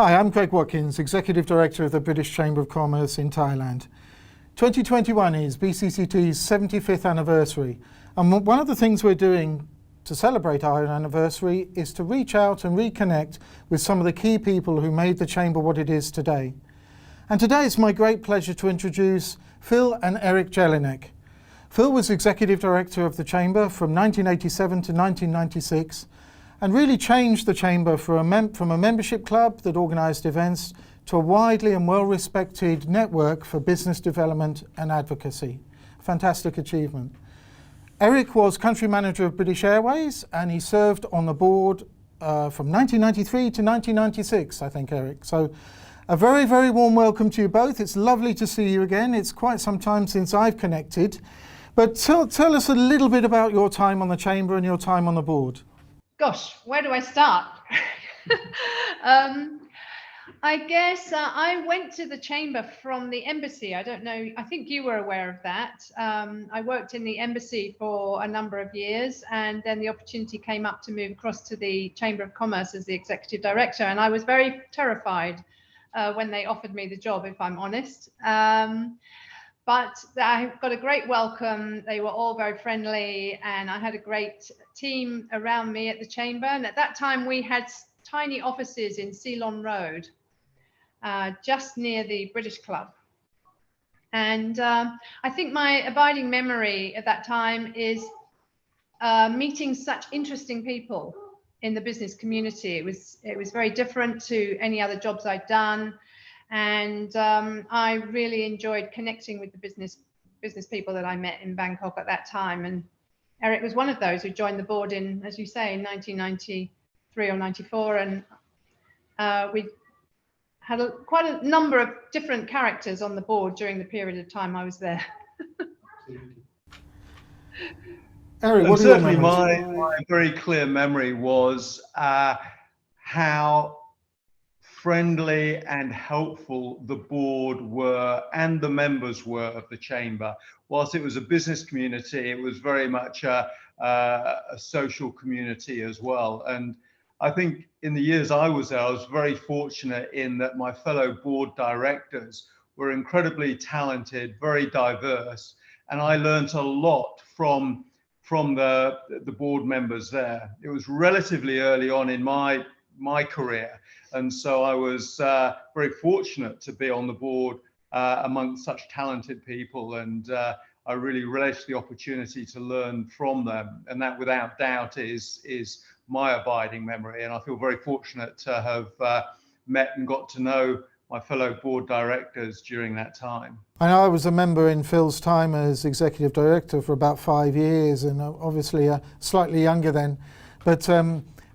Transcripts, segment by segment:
Hi, I'm Greg Watkins, Executive Director of the British Chamber of Commerce in Thailand. 2021 is BCCT's 75th anniversary, and one of the things we're doing to celebrate our anniversary is to reach out and reconnect with some of the key people who made the Chamber what it is today. And today it's my great pleasure to introduce Phyl and Eric Jelynik. Phyl was Executive Director of the Chamber from 1987 to 1996 and really changed the Chamber from a membership club that organised events to a widely and well-respected network for business development and advocacy. Fantastic achievement. Eric was Country Manager of British Airways and he served on the board from 1993 to 1996, I think, Eric. So a very, very warm welcome to you both. It's lovely to see you again. It's quite some time since I've connected. But tell us a little bit about your time on the Chamber and your time on the board. Gosh, where do I start? I guess I went to the Chamber from the embassy. I don't know, I think you were aware of that. I worked in the embassy for a number of years, and then the opportunity came up to move across to the Chamber of Commerce as the Executive Director, and I was very terrified when they offered me the job, if I'm honest. But I got a great welcome. They were all very friendly, and I had a great team around me at the Chamber. And at that time, we had tiny offices in Ceylon Road, just near the British Club. And I think my abiding memory at that time is meeting such interesting people in the business community. It was very different to any other jobs I'd done. And I really enjoyed connecting with the business people that I met in Bangkok at that time. And Eric was one of those who joined the board in, as you say, in 1993 or 94. And we had quite a number of different characters on the board during the period of time I was there. Eric, what certainly my very clear memory was how friendly and helpful the board were and the members were of the Chamber. Whilst it was a business community, it was very much a social community as well. And I think in the years I was there, I was very fortunate in that my fellow board directors were incredibly talented, very diverse, and I learned a lot from the board members there. It was relatively early on in my career, and so I was very fortunate to be on the board amongst such talented people, and I really relished the opportunity to learn from them, and that without doubt is my abiding memory. And I feel very fortunate to have met and got to know my fellow board directors during that time. I know I was a member in Phil's time as Executive Director for about 5 years, and obviously slightly younger then, but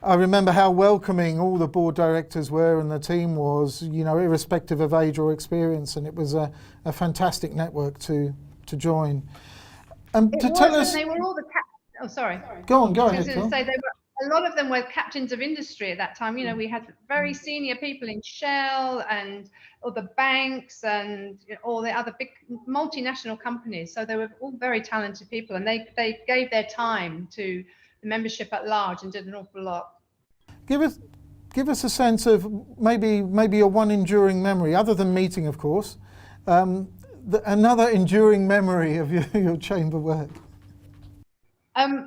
I remember how welcoming all the board directors were and the team was, you know, irrespective of age or experience, and it was a fantastic network to join. To tell us, they were all the oh, sorry. Go on, go ahead. I was going to say a lot of them were captains of industry at that time. You know, we had very senior people in Shell and other banks and all the other big multinational companies. So they were all very talented people, and they gave their time to the membership at large and did an awful lot. Give us a sense of maybe your one enduring memory, other than meeting, of course, another enduring memory of your Chamber work.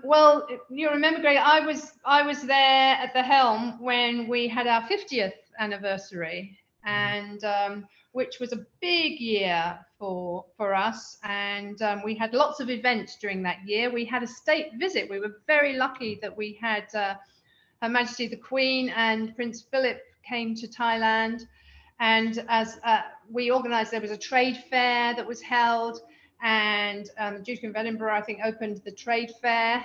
Well, you remember, Greg, I was there at the helm when we had our 50th anniversary, and which was a big year for us, and we had lots of events during that year. We had a state visit. We were very lucky that we had Her Majesty the Queen and Prince Philip came to Thailand, and as we organised, there was a trade fair that was held, and the Duke of Edinburgh, I think, opened the trade fair,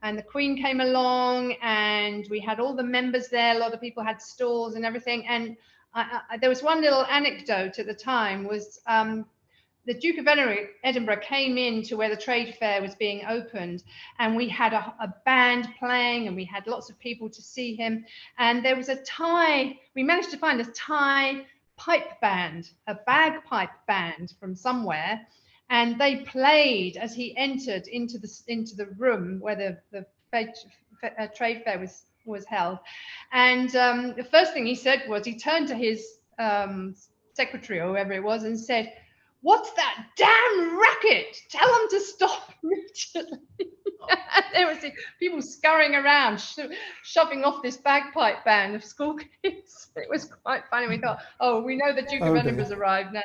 and the Queen came along, and we had all the members there. A lot of people had stalls and everything, and there was one little anecdote at the time was the Duke of Edinburgh came in to where the trade fair was being opened, and we had a band playing, and we had lots of people to see him. And there was we managed to find a Thai pipe band, a bagpipe band from somewhere, and they played as he entered into the room where the trade fair was was held. And the first thing he said was, he turned to his secretary or whoever it was and said, "What's that damn racket? Tell them to stop immediately." There was people scurrying around, shoving off this bagpipe band of school kids. It was quite funny. We thought, oh, we know the Duke of Edinburgh's arrived now.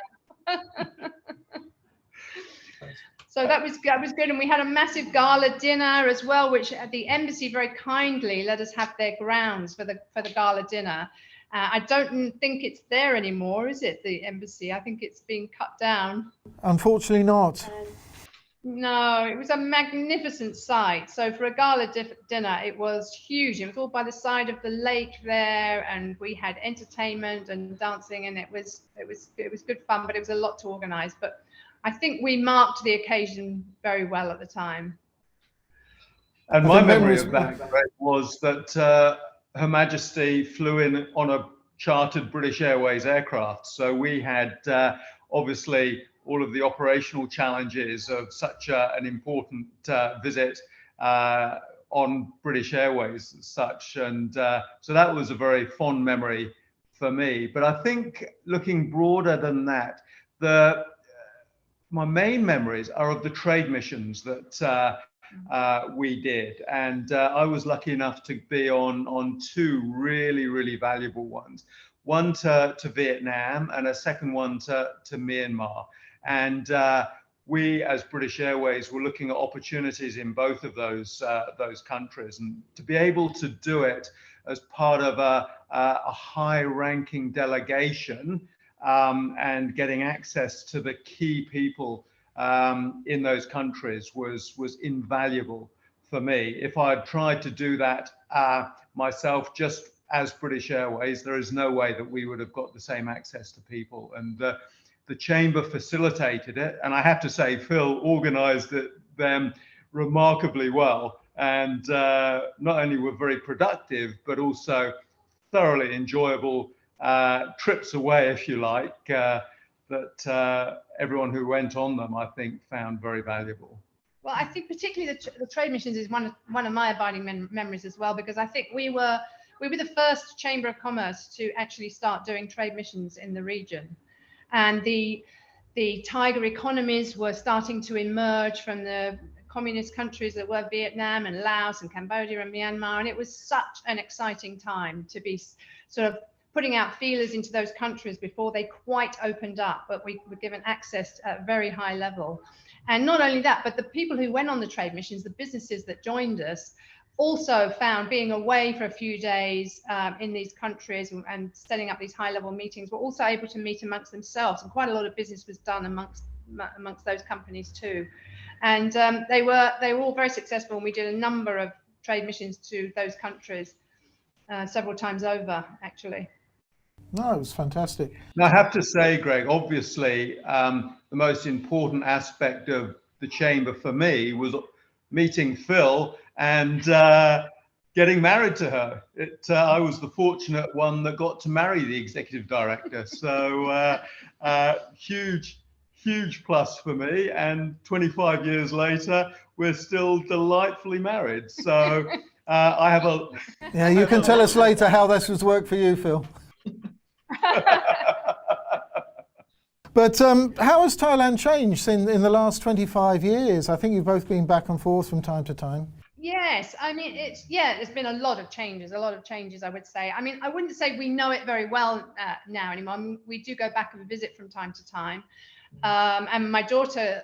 So that was good. And we had a massive gala dinner as well, which the embassy very kindly let us have their grounds for the gala dinner. I don't think it's there anymore, is it, the embassy? I think it's been cut down. Unfortunately not. No, it was a magnificent sight. So for a gala dinner, it was huge. It was all by the side of the lake there, and we had entertainment and dancing, and it was good fun, but it was a lot to organize. But I think we marked the occasion very well at the time. And my memory of that, Greg, was that Her Majesty flew in on a chartered British Airways aircraft. So we had obviously all of the operational challenges of such an important visit on British Airways as such. And so that was a very fond memory for me. But I think looking broader than that, my main memories are of the trade missions that we did. And I was lucky enough to be on two really, really valuable ones. One to Vietnam and a second one to Myanmar. And we, as British Airways, were looking at opportunities in both of those countries, and to be able to do it as part of a high-ranking delegation and getting access to the key people in those countries was invaluable for me. If I had tried to do that myself, just as British Airways, there is no way that we would have got the same access to people. And the Chamber facilitated it, and I have to say, Phyl organised them remarkably well, and not only were very productive, but also thoroughly enjoyable trips away, if you like, that everyone who went on them, I think, found very valuable. Well, I think particularly the trade missions is one of my abiding memories as well, because I think we were the first Chamber of Commerce to actually start doing trade missions in the region. And the tiger economies were starting to emerge from the communist countries that were Vietnam and Laos and Cambodia and Myanmar. And it was such an exciting time to be sort of putting out feelers into those countries before they quite opened up, but we were given access at a very high level. And not only that, but the people who went on the trade missions, the businesses that joined us, also found being away for a few days in these countries and setting up these high-level meetings, were also able to meet amongst themselves, and quite a lot of business was done amongst those companies too. And they were all very successful, and we did a number of trade missions to those countries several times over, actually. No, it was fantastic. Now, I have to say, Greg, obviously, the most important aspect of the Chamber for me was meeting Phyl and getting married to her. I was the fortunate one that got to marry the executive director. So huge plus for me. And 25 years later, we're still delightfully married. So I have a... Yeah, you can tell us later how this has worked for you, Phyl. But how has Thailand changed in the last 25 years? I think you've both been back and forth from time to time. Yes, I mean, there's been a lot of changes, I would say. I mean, I wouldn't say we know it very well now anymore. I mean, we do go back and visit from time to time. And my daughter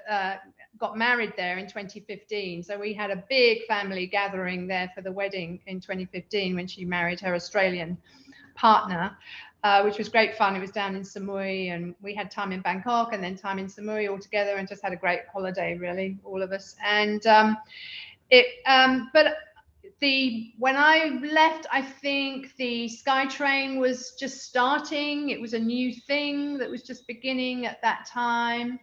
got married there in 2015. So we had a big family gathering there for the wedding in 2015 when she married her Australian partner, which was great fun. It was down in Samui, and we had time in Bangkok and then time in Samui all together, and just had a great holiday, really, all of us. And when I left, I think the SkyTrain was just starting. It was a new thing that was just beginning at that time.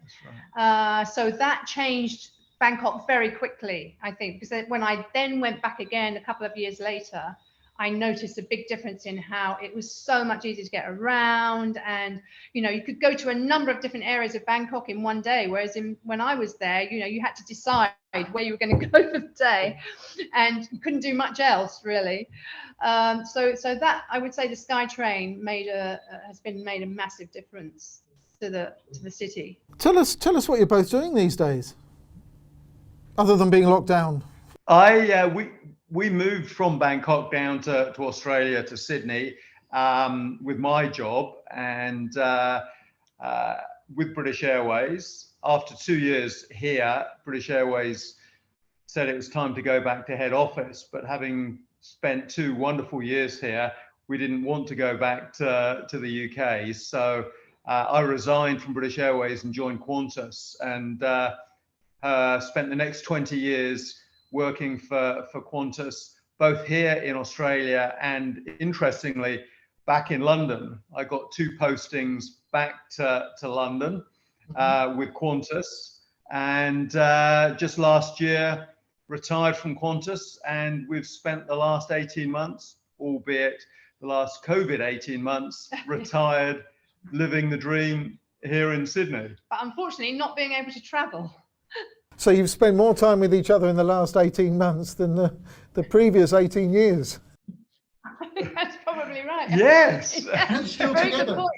Right. So that changed Bangkok very quickly, I think, because when I then went back again a couple of years later, I noticed a big difference in how it was so much easier to get around, and you could go to a number of different areas of Bangkok in one day, whereas when I was there, you had to decide where you were going to go for the day, and you couldn't do much else really. So that, I would say, the SkyTrain has made a massive difference to the city. Tell us what you're both doing these days, other than being locked down. We moved from Bangkok down to Australia, to Sydney, with my job and with British Airways. After 2 years here, British Airways said it was time to go back to head office, but having spent 2 wonderful years here, we didn't want to go back to the UK. So I resigned from British Airways and joined Qantas, and spent the next 20 years working for Qantas, both here in Australia and, interestingly, back in London. I got 2 postings back to London with Qantas, and just last year retired from Qantas, and we've spent the last 18 months, albeit the last COVID 18 months, retired, living the dream here in Sydney. But unfortunately not being able to travel. So you've spent more time with each other in the last 18 months than the previous 18 years. That's probably right. Yes. Yeah, Still very together. good point.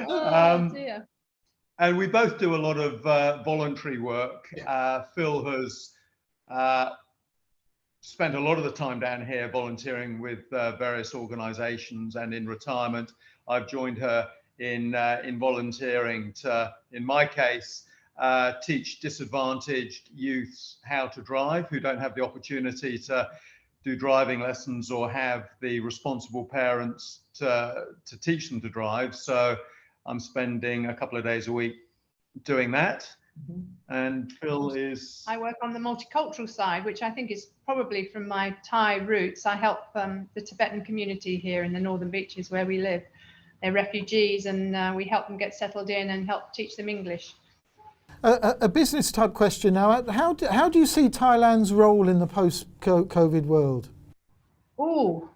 Oh, dear. And we both do a lot of voluntary work. Phyl has spent a lot of the time down here volunteering with various organisations, and in retirement, I've joined her in volunteering to, in my case, teach disadvantaged youths how to drive who don't have the opportunity to do driving lessons or have the responsible parents to teach them to drive. So I'm spending a couple of days a week doing that. And Phyl is... I work on the multicultural side, which I think is probably from my Thai roots. I help the Tibetan community here in the Northern Beaches where we live. They're refugees, and we help them get settled in and help teach them English. A business type question now. How do you see Thailand's role in the post-COVID world? Oh,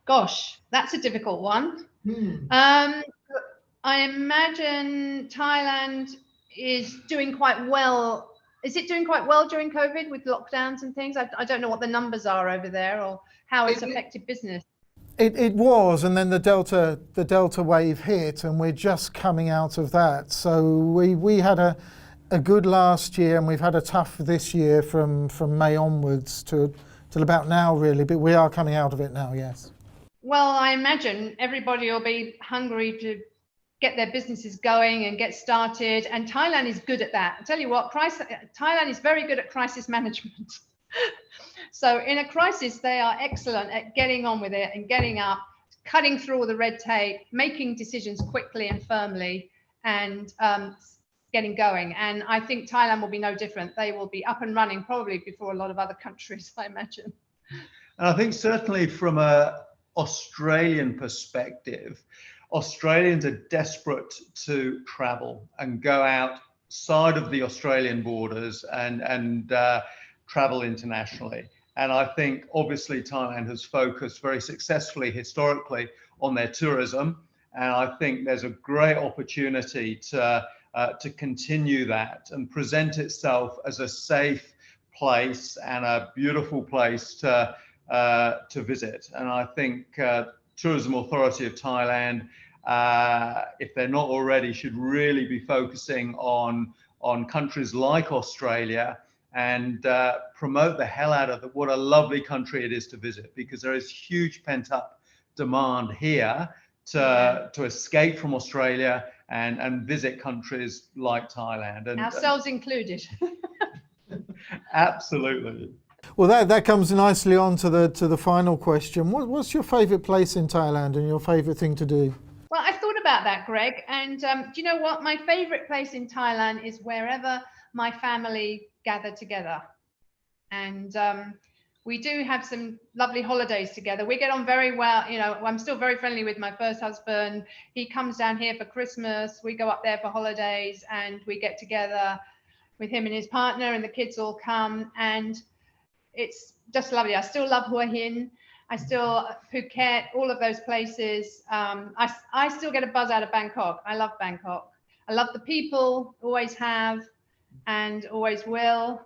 gosh, that's a difficult one. I imagine Thailand is doing quite well. Is it doing quite well during COVID with lockdowns and things? I don't know what the numbers are over there or how it's affected business. It was, and then the Delta wave hit, and we're just coming out of that. So we had a good last year, and we've had a tough this year from May onwards till about now, really. But we are coming out of it now, yes. Well, I imagine everybody will be hungry to get their businesses going and get started, and Thailand is good at that. I tell you what, Thailand is very good at crisis management. So in a crisis, they are excellent at getting on with it and getting up, cutting through all the red tape, making decisions quickly and firmly, and getting going. And I think Thailand will be no different. They will be up and running probably before a lot of other countries, I imagine. And I think certainly from a Australian perspective, Australians are desperate to travel and go outside of the Australian borders and travel internationally. And I think obviously Thailand has focused very successfully historically on their tourism. And I think there's a great opportunity to continue that and present itself as a safe place and a beautiful place to visit. And I think Tourism Authority of Thailand, if they're not already, should really be focusing on countries like Australia and promote the hell out of what a lovely country it is to visit, because there is huge pent-up demand here to escape from Australia and visit countries like Thailand. And ourselves included. Absolutely. Well, that comes nicely on to the final question. What's your favourite place in Thailand and your favourite thing to do? Well, I thought about that, Greg, and do you know what? My favourite place in Thailand is wherever my family gather together. And we do have some lovely holidays together. We get on very well. You know, I'm still very friendly with my first husband. He comes down here for Christmas. We go up there for holidays and we get together. with him and his partner, and the kids all come, and it's just lovely. I still love Hua Hin. I still Phuket, all of those places. I still get a buzz out of Bangkok. I love Bangkok. I love the people, always have, and always will.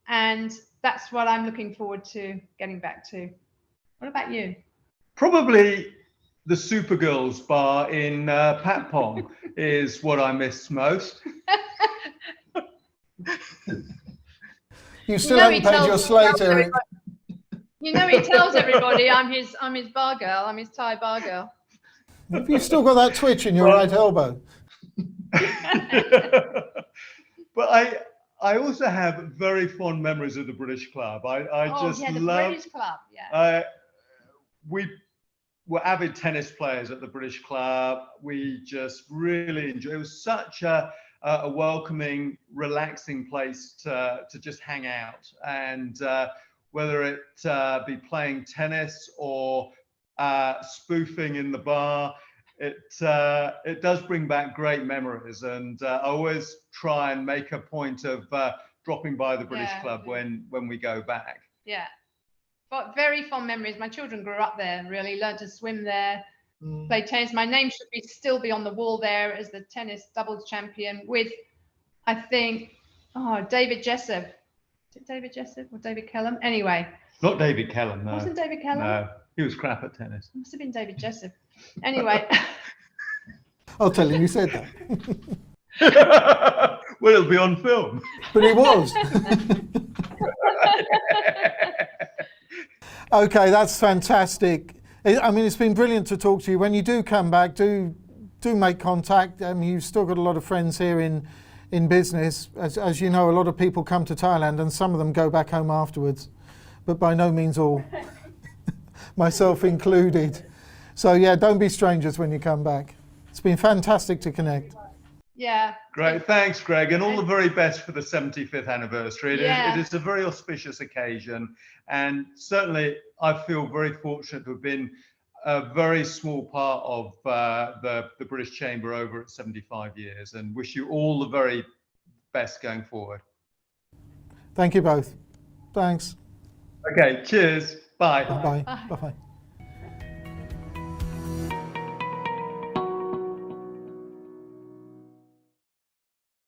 And that's what I'm looking forward to getting back to. What about you? Probably the Supergirls bar in Patpong is what I miss most. You still haven't paid your slate, Eric. You know, he tells everybody I'm his bar girl. I'm his Thai bar girl. Have you still got that twitch in your right elbow? But I also have very fond memories of the British Club. I just the love British Club. Yeah. We were avid tennis players at the British Club. We just really enjoyed. It was such a welcoming, relaxing place to just hang out, and whether it be playing tennis or spoofing in the bar, it does bring back great memories. And I always try and make a point of dropping by the British Club when we go back. Yeah. But very fond memories. My children grew up there and really learned to swim there, play tennis. My name should still be on the wall there as the tennis doubles champion with, I think, David Jessup. Is it David Jessup or David Kellum? Anyway. Not David Kellum, no. Wasn't David Kellum? No, he was crap at tennis. It must have been David Jessup. Anyway. I'll tell him you said that. Well, it'll be on film. But it was. Okay, that's fantastic. I mean, it's been brilliant to talk to you. When you do come back, do make contact. You've still got a lot of friends here in business. As you know, a lot of people come to Thailand and some of them go back home afterwards, but by no means all, myself included. So yeah, don't be strangers when you come back. It's been fantastic to connect. Yeah. Great. Thanks, Greg. And all the very best for the 75th anniversary. It is a very auspicious occasion. And certainly I feel very fortunate to have been a very small part of the British Chamber over at 75 years, and wish you all the very best going forward. Thank you both. Thanks. Okay. Cheers. Bye. Bye-bye. Bye-bye.